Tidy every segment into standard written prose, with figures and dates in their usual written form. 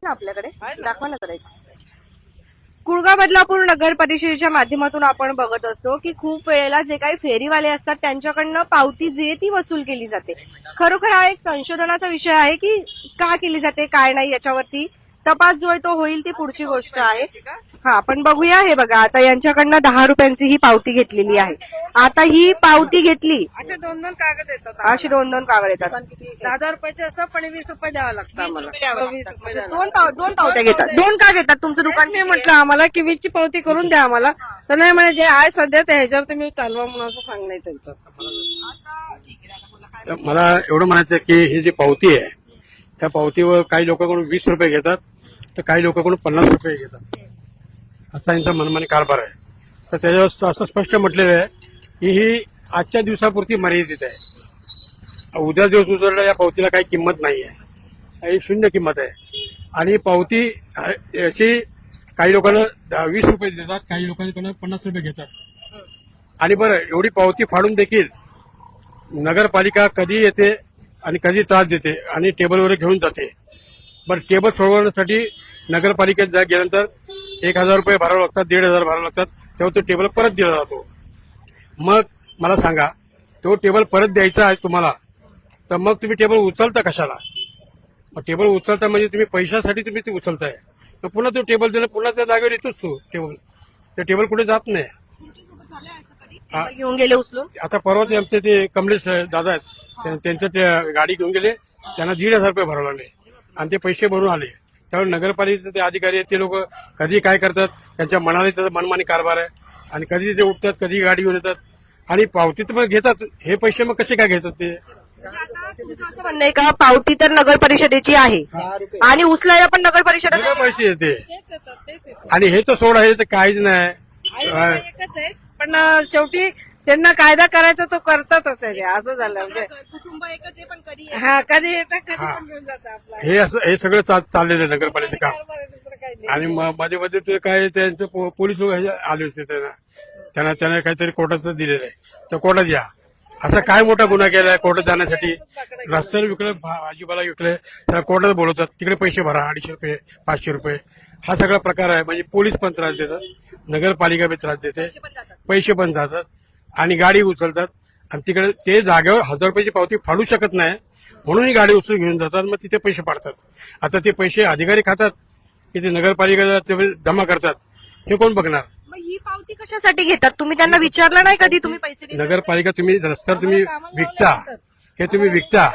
आपल्याकडे दाखवा ना जरा. कुळगाव बदलापूर नगर परिषदेच्या माध्यमातून आपण बघत असतो की खूप वेळेला जे काही फेरीवाले असतात त्यांच्याकडनं पावती जे ती वसूल केली जाते. खरोखर हा एक संशोधनाचा विषय आहे की का केली जाते काय नाही याच्यावरती तपास जो आहे तो होईल ती पुढची गोष्ट आहे. हा आपण बघूया. हे बघा आता यांच्याकडनं 10 रुपयांची ही पावती घेतलेली आहे. आता ही पावती घेतली असे 2-2 कागद येतात. अशी 2-2 कागद येतात. 10 रुपयाचे असं पण 20 रुपये द्यावं लागतं आम्हाला. 20 रुपये द्यावं दोन पावत्या घेतात. दोन का घेतात तुमचं दुकान? मी म्हटलं आम्हाला की 20ची पावती करून द्या आम्हाला, तर नाही म्हणे जे आहे सध्या त्या ह्याच्यावर तुम्ही चालवा म्हणून असं सांगणं त्यांचं. मला एवढं म्हणायचं आहे की ही जी पावती आहे त्या पावतीवर काही लोकांकडून 20 रुपये घेतात तर काही लोकांकडून 50 रुपये घेतात. असा यांचा मनमानी कारभार आहे. तर त्याच्यावर असं स्पष्ट म्हटलेलं आहे की ही आजच्या दिवसापुरती मर्यादित आहे. उद्या दिवस उजळला या पावतीला काही किंमत नाही आहे, ही शून्य किंमत आहे. आणि पावती याची काही लोकांना 20 रुपये देतात, काही लोकांकडून 50 रुपये घेतात. आणि बरं एवढी पावती फाडून देखील नगरपालिका कधी येते आणि कधी त्रास देते आणि टेबलवर घेऊन जाते. बरं टेबल सोडवण्यासाठी नगरपालिकेत गेल्यानंतर 1000 रुपये भरावे लागतात, 1500 भरावे लागतात, तेव्हा तो टेबल परत दिला जातो. मग मला सांगा तो टेबल परत द्यायचा आहे तुम्हाला तर मग तुम्ही टेबल उचलता कशाला? मग टेबल उचलता म्हणजे तुम्ही पैशासाठी तुम्ही ते उचलताय. मग पुन्हा तो टेबल दिला पुन्हा त्या जागेवर येतोच तो टेबल. ते टेबल कुठे जात नाही. घेऊन गेले उचलून. आता परवा ते आमचे ते कमलेश दादा आहेत त्यांचं ते गाडी घेऊन गेले, त्यांना 1500 रुपये भरावे लागले आणि ते पैसे भरून आले. त्यामुळे नगरपालिकेचे ते अधिकारी आहेत ते लोक कधी काय करतात त्यांच्या मनाला त्याचा मनमानी कारभार आहे. आणि कधी ते उठतात कधी गाडी घेऊन येतात आणि पावती तर मग घेतात. हे पैसे मग कसे काय घेतात ते? तुमचं असं म्हणणं आहे का पावती तर नगर परिषदेची आहे आणि उचलायला पण नगर परिषद पैसे येते तेच येतात. आणि हे तर सोड आहे तर काहीच नाही. एकच आहे पण शेवटी त्यांना कायदा करायचा तो करतातच आहे. असं झालं म्हणजे कुटुंब एकच आहे पण कधी हा कधी येतात कधी पण घेऊन जातात आपला. हे असं हे सगळं चाललेलं आहे नगरपालिकेचं काम. दुसरं काही नाही. आणि मध्ये मध्ये ते काय त्यांचे पोलीस लोक आले होते त्यांना काहीतरी कोर्टाचं दिलेलं आहे तर कोर्टात या. असा काय मोठा गुन्हा केलाय कोर्टात जाण्यासाठी? रस्त्यावर विकलं भाजीपाला विकलं त्याला कोर्टात बोलवतात, तिकडे पैसे भरा 250 रुपये 500 रुपये. हा सगळा प्रकार आहे. म्हणजे पोलीस पण त्रास देतात, नगरपालिका पण त्रास देते, पैसे पण जातात आणि गाडी उचलतात आणि तिकडे ते जागेवर 1000 रुपयाची पावती फाडू शकत नाही म्हणून ही गाडी उचलून घेऊन जातात. मग तिथे पैसे पाडतात. आता ते पैसे अधिकारी खातात की ते नगरपालिका जमा करतात हे कोण बघणार? मग ही पावती कशासाठी घेतात? तुम्ही त्यांना विचारलं नाही कधी तुम्ही पैसे देता? नगरपालिका तुम्ही रस्त्यावर तुम्ही विकता हे तुम्ही विकता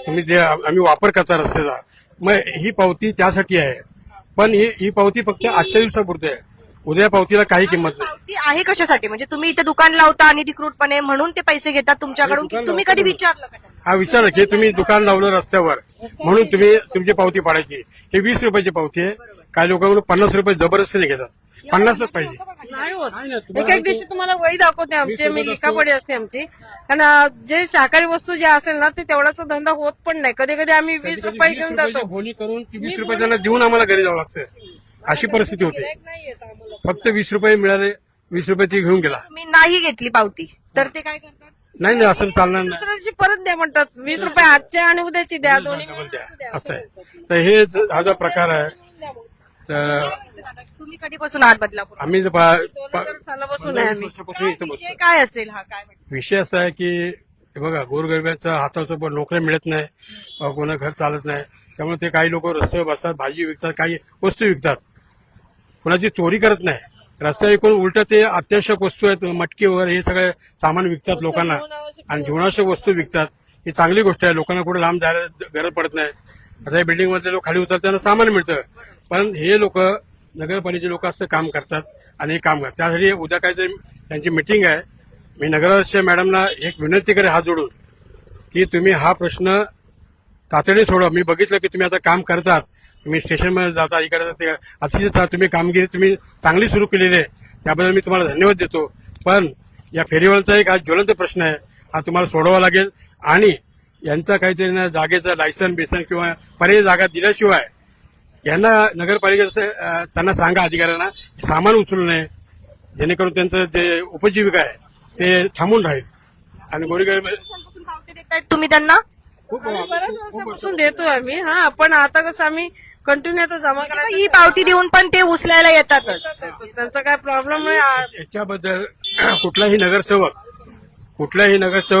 तुम्ही जे आम्ही वापर करता रस्त्याचा, मग ही पावती त्यासाठी आहे. पण ही पावती फक्त आजच्या दिवसापुरती आहे. उद्या पावतीला काही किंमत नाही. पावती आहे कशासाठी? म्हणजे तुम्ही इथे दुकान लावता आणि अधिकृतपणे म्हणून ते पैसे घेतात तुमच्याकडून की तुम्ही कधी विचारलं का त्यांना? हा विचार की तुम्ही दुकान लावलं रस्त्यावर म्हणून तुम्ही तुमची पावती पाडायची. हे 20 रुपयाची पावती आहे. काही लोकांकडून 50 रुपये जबरदस्तीने घेतात. 50च पाहिजे. नाही होत. एक दिवशी तुम्हाला वही दाखवते आमची, मी एकापडी असते आमची. कारण जे शाकाहारी वस्तू जे असेल ना ते तेवढाचा धंदा होत पण नाही. कधी कधी आम्ही 20 रुपये घेऊन जातो. बोनी करून 20 रुपये त्यांना देऊन आम्हाला घरी जावं लागतं. अशी परिस्थिती होते. नाही येत आम्हाला. फक्त 20 रुपये मिळाले, 20 रुपये ती घेऊन गेला. तुम्ही नाही घेतली पावती तर ते काय करतात? नाही असं चालणार नाही. दुसऱ्या दिवशी परत द्या म्हणतात. 20 रुपये आजच्या आणि उद्याची द्या, दोन्ही मिळून द्या असं आहे. तर हे हा जो प्रकार आहे तर तुम्ही कधीपासून आहात बदलापूर? आम्ही 2000 सालापासून आहे आम्ही. वर्षापासून इथं विषय बसतो. काय असेल हा? काय वाटतं? विषय असा आहे की हे बघा गोरगरिबांच्या हाताचं पण नोकऱ्या मिळत नाही, कोणा घर चालत नाही. त्यामुळे ते काही लोक रस्त्यावर बसतात, भाजी विकतात, काही वस्तू विकतात, कोणाची चोरी करत नाही. रस्त्यावर एकूण उलट ते अत्यावश्यक वस्तू आहेत, मटकी वगैरे हे सगळे सामान विकतात लोकांना आणि जीवनावश्यक वस्तू विकतात. ही चांगली गोष्ट आहे. लोकांना कुठे लांब जायला गरज पडत नाही. आता बिल्डिंग मधले लोक खाली उतरतात त्यांना सामान मिळतं. पण हे लोक नगरपालिकेचे लोक असं काम करतात आणि हे काम करतात. त्यासाठी उद्या काहीतरी त्यांची मिटिंग आहे. मी नगराध्यक्ष मॅडमला एक विनंती करेन हात जोडून की तुम्ही हा प्रश्न तातडीने सोडवा. मी बघितलं की तुम्ही आता काम करतात, तुम्ही स्टेशनमध्ये जाता, इकडे जाता, अतिशय तुम्ही कामगिरी तुम्ही चांगली सुरू केलेली आहे, त्याबद्दल मी तुम्हाला धन्यवाद देतो. पण या फेरीवाल्यांचा एक आज ज्वलंत प्रश्न आहे, हा तुम्हाला सोडवावा लागेल. आणि यांचा काहीतरी ना जागेचं लायसन बेसन किंवा पर्यायी जागा दिल्याशिवाय यांना नगरपालिकेचं त्यांना सांगा अधिकाऱ्यांना सामान उचलू नये, जेणेकरून त्यांचं जे उपजीविका आहे ते थांबून राहील. आणि गोरगरीब पावती देतायत तुम्ही त्यांना? बऱ्याच वर्षापासून देतोय आम्ही. हा पण आता कसं आम्ही कंटिन्यू आता जमा करायचं. ही पावती देऊन पण ते उचलायला येतातच. त्यांचा काय प्रॉब्लेम नाही. याच्याबद्दल कुठलाही नगरसेवक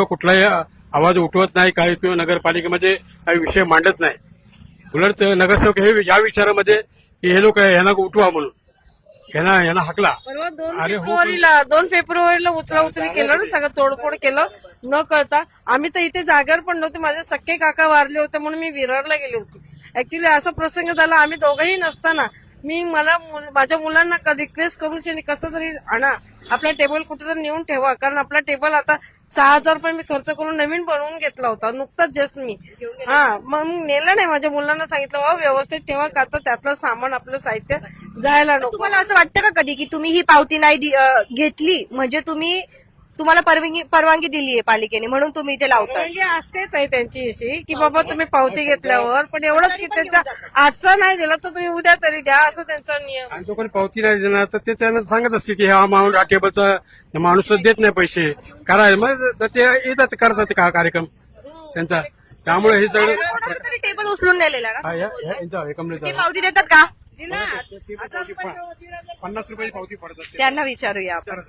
कुठलाही आवाज उठवत नाही काय किंवा नगरपालिकेमध्ये काही विषय मांडत नाही. उलट नगरसेवक हे या विचारामध्ये की हे लोक यांना उठवा म्हणून यांना हाकला. परवा 2 अरे हो, फेब्रुवारीला उचला केलं ना, सगळं तोडफोड केलं न कळता. आम्ही तर इथे जागेवर पण नव्हते. माझे सख्खे काका वारले होते म्हणून मी विरारला गेले होते. ऍक्च्युली असा प्रसंग झाला, आम्ही दोघंही नसताना माझ्या मुलांना रिक्वेस्ट करून कसं तरी आणा, आपला टेबल कुठेतरी नेऊन ठेवा, कारण आपला टेबल आता 6,000 रुपये मी खर्च करून नवीन बनवून घेतला होता नुकताच जस्ट मी. मग नेलं नाही. माझ्या मुलांना सांगितलं व्यवस्थित ठेवा, का तर त्यातलं सामान आपलं साहित्य जायला नको. तुम्हाला असं वाटतं का कधी की तुम्ही ही पावती नाही घेतली म्हणजे तुम्हाला परवानगी दिली आहे पालिकेने म्हणून तुम्ही इथे लावताय? परवानगी असतेच आहे त्यांची अशी की बाबा तुम्ही पावती घेतल्यावर, पण एवढंच की त्याचा आजचा नाही दिला तर तुम्ही उद्या तरी द्या, असं त्यांचा नियम. आणि तो कोणी पावती नाही देणार तर ते त्यांना सांगत असते की हा अमाऊंट हा टेबलचा माणूस देत नाही पैसे करायला, मग ते येतात करतात का कार्यक्रम त्यांचा. त्यामुळे हे सगळं टेबल उचलून नेलेला ना, यांचा ते पावती देतात का? दिला. 50 रुपयाची पावती पडतात. त्यांना विचारूया आपण.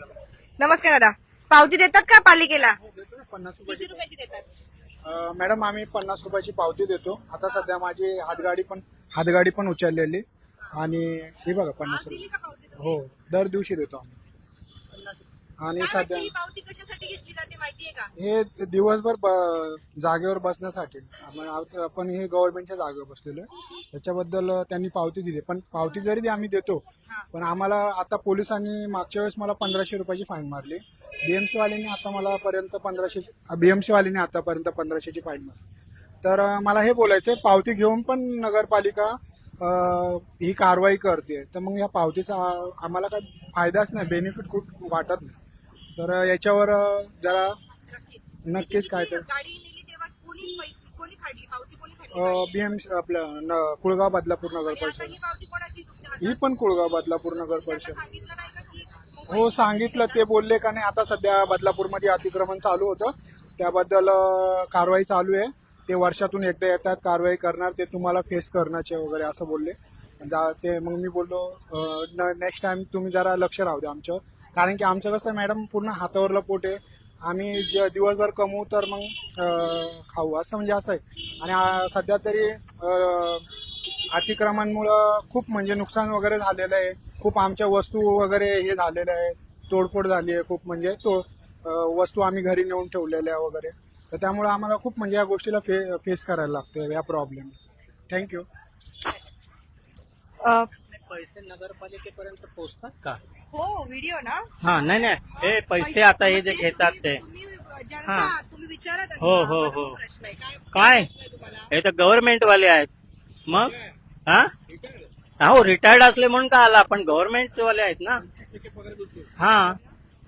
नमस्कार दादा, पावती देतात का पालिकेला? 50 किती रुपयाची देतात? मॅडम आम्ही 50 रुपयाची पावती देतो. आता सध्या माझी हातगाडी पण उचललेली आणि हे बघा 50 रुपये हो दर दिवशी देतो आम्ही. आणि सध्या ही पावती कशासाठी घेतली जाते माहितीये का? हे दिवसभर जागेवर बसण्यासाठी आपण हे गव्हर्नमेंटच्या जागेवर बसलेलो आहे, त्याच्याबद्दल त्यांनी पावती दिली. पण पावती जरी आम्ही देतो पण आम्हाला आता पोलिसांनी मागच्या वेळेस मला 1500 रुपयाची फाईन मारली. बीएमसी वाल्यांनी आतापर्यंत 1500ची फाईन मारली. तर मला हे बोलायचंय, पावती घेऊन पण नगरपालिका ही कारवाई करते, तर मग या पावतीचा आम्हाला काही फायदाच नाही, बेनिफिट खूप वाटत नाही. तर याच्यावर जरा नक्कीच काय तर गाडी नेली तेव्हा कोणी काढली पावती? कोणी काढली? बीएमसी आपलं कुळगाव बदलापूर नगर परिषद. ही पावती कोणाची तुमच्या हातात? ही पण कुळगाव बदलापूर नगर परिषद. सांगितलं नाही का की हो सांगितलं, ते बोलले का नाही आता सध्या बदलापूरमध्ये अतिक्रमण चालू होतं, त्याबद्दल कारवाई चालू आहे, ते वर्षातून एकदा येतात, कारवाई करणार, ते तुम्हाला फेस करण्याचे वगैरे असं बोलले. ते मग मी बोललो नेक्स्ट टाइम तुम्ही जरा लक्ष राहू द्या आमच्यावर, कारण की आमचं कसं मॅडम पूर्ण हातावरलं पोट आहे, आम्ही दिवसभर कमवू तर मग खाऊ असं म्हणजे असं आहे. आणि सध्या तरी अतिक्रमणामुळं खूप म्हणजे नुकसान वगैरे झालेलं आहे, खूप आमच्या वस्तू वगैरे हे झालेल्या आहे, तोडफोड झाली आहे खूप, म्हणजे वस्तू आम्ही घरी नेऊन ठेवलेल्या वगैरे, तर त्यामुळे आम्हाला खूप म्हणजे या गोष्टीला फेस करायला लागते या प्रॉब्लेम. थँक्यू. पैसे नगरपालिकेपर्यंत पोहोचतात का? हो व्हिडिओ ना. हा नाही हे पैसे आता हे जे घेतात ते तुम्ही विचारा त्यांना. हो हो हो प्रश्न आहे काय तुम्हाला? हे तर गव्हर्नमेंट वाले आहेत. मग हो रिटायर्ड असले म्हणून का आला, पण गव्हर्नमेंट वाले आहेत ना. हा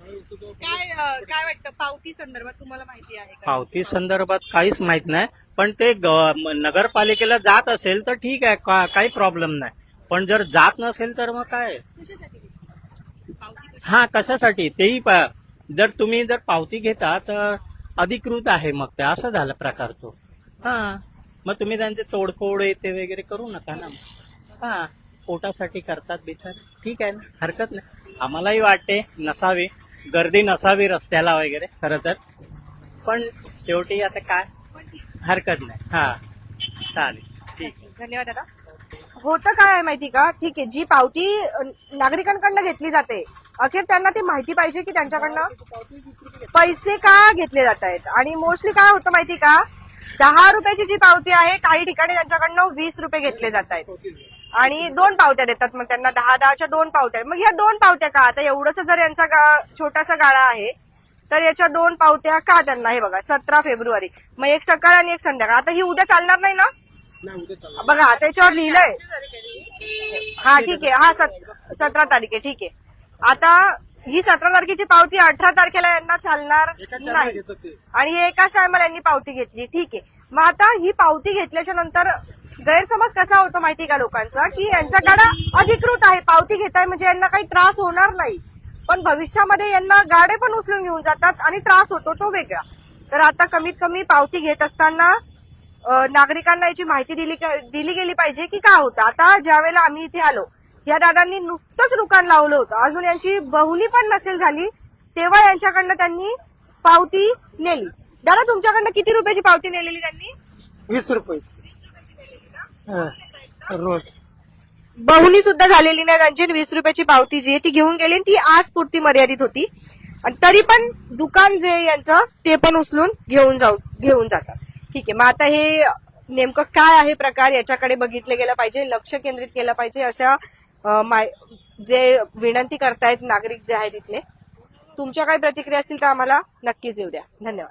काय वाटतं पावती संदर्भात तुम्हाला माहिती आहे का? पावती संदर्भात काहीच माहित नाही, पण ते नगरपालिकेला जात असेल तर ठीक आहे, काही प्रॉब्लेम नाही, पण जर जात नसेल तर मग काय. कशासाठी घेतली? पावती हा कशासाठी तेही जर तुम्ही पावती घेता तर अधिकृत आहे, मग ते असं झालं प्रकार तो. हा मग तुम्ही त्यांचे तोडफोड येते वगैरे करू नका ना. हा पोटासाठी करतात बिचारे, ठीक आहे ना, हरकत नाही. आम्हालाही वाटते नसावी गर्दी नसावी रस्त्याला वगैरे खरं तर, पण शेवटी आता काय हरकत नाही. हा चालेल, ठीक आहे. धन्यवाद दादा. होतं काय आहे माहिती का? ठीक आहे, जी पावती नागरिकांकडनं घेतली जाते अखेर त्यांना ती माहिती पाहिजे की त्यांच्याकडनं पैसे का घेतले जात आहेत. आणि मोस्टली काय होतं माहिती का, 10 रुपयाची जी पावती आहे काही ठिकाणी त्यांच्याकडनं 20 रुपये घेतले जात आहेत आणि 2 पावत्या देतात. मग त्यांना 10-10च्या 2 पावत्या. मग ह्या 2 पावत्या का? आता एवढंच जर यांचा छोटासा गाळा आहे तर याच्या 2 पावत्या का त्यांना? हे बघा 17 फेब्रुवारी, मग एक सकाळ आणि एक संध्याकाळ. आता ही उद्या चालणार नाही ना? बघा त्याच्यावर लिहिलंय. हा ठीक आहे, हा 17 तारीख आहे, ठीक आहे. आता ही 17 तारखेची पावती 18 तारखेला यांना चालणार नाही आणि हे एकाच टायमाला यांनी पावती घेतली, ठीक आहे. मग आता ही पावती घेतल्याच्या नंतर गैरसमज कसा होतो माहिती का लोकांचा, की यांचा गाडा अधिकृत आहे, पावती घेताय म्हणजे यांना काही त्रास होणार नाही, पण भविष्यामध्ये यांना गाडे पण उचलून घेऊन जातात आणि त्रास होतो तो वेगळा. तर आता कमीत कमी पावती घेत असताना नागरिकांना याची माहिती दिली गेली पाहिजे की काय होतं. आता ज्या वेळेला आम्ही इथे आलो, या दादांनी नुकतंच दुकान लावलं होतं, अजून यांची बहुली पण नसेल झाली, तेव्हा यांच्याकडनं त्यांनी पावती नेली. दादा, तुमच्याकडनं किती रुपयाची पावती नेलेली त्यांनी? 20 रुपये रोज. बहुनी सुद्धा झालेली नाही त्यांची. 20 रुपयाची पावती जी आहे ती घेऊन गेली, ती आज पुरती मर्यादित होती. आणि तरी पण दुकान जे आहे यांचं ते पण उचलून घेऊन जातात. ठीक आहे, मग आता हे नेमकं काय आहे प्रकार, याच्याकडे बघितलं गेलं पाहिजे, लक्ष केंद्रित केलं पाहिजे, अशा जे विनंती करतायत नागरिक जे आहेत तिथले. तुमच्या काही प्रतिक्रिया असतील तर आम्हाला नक्कीच येऊ द्या. धन्यवाद.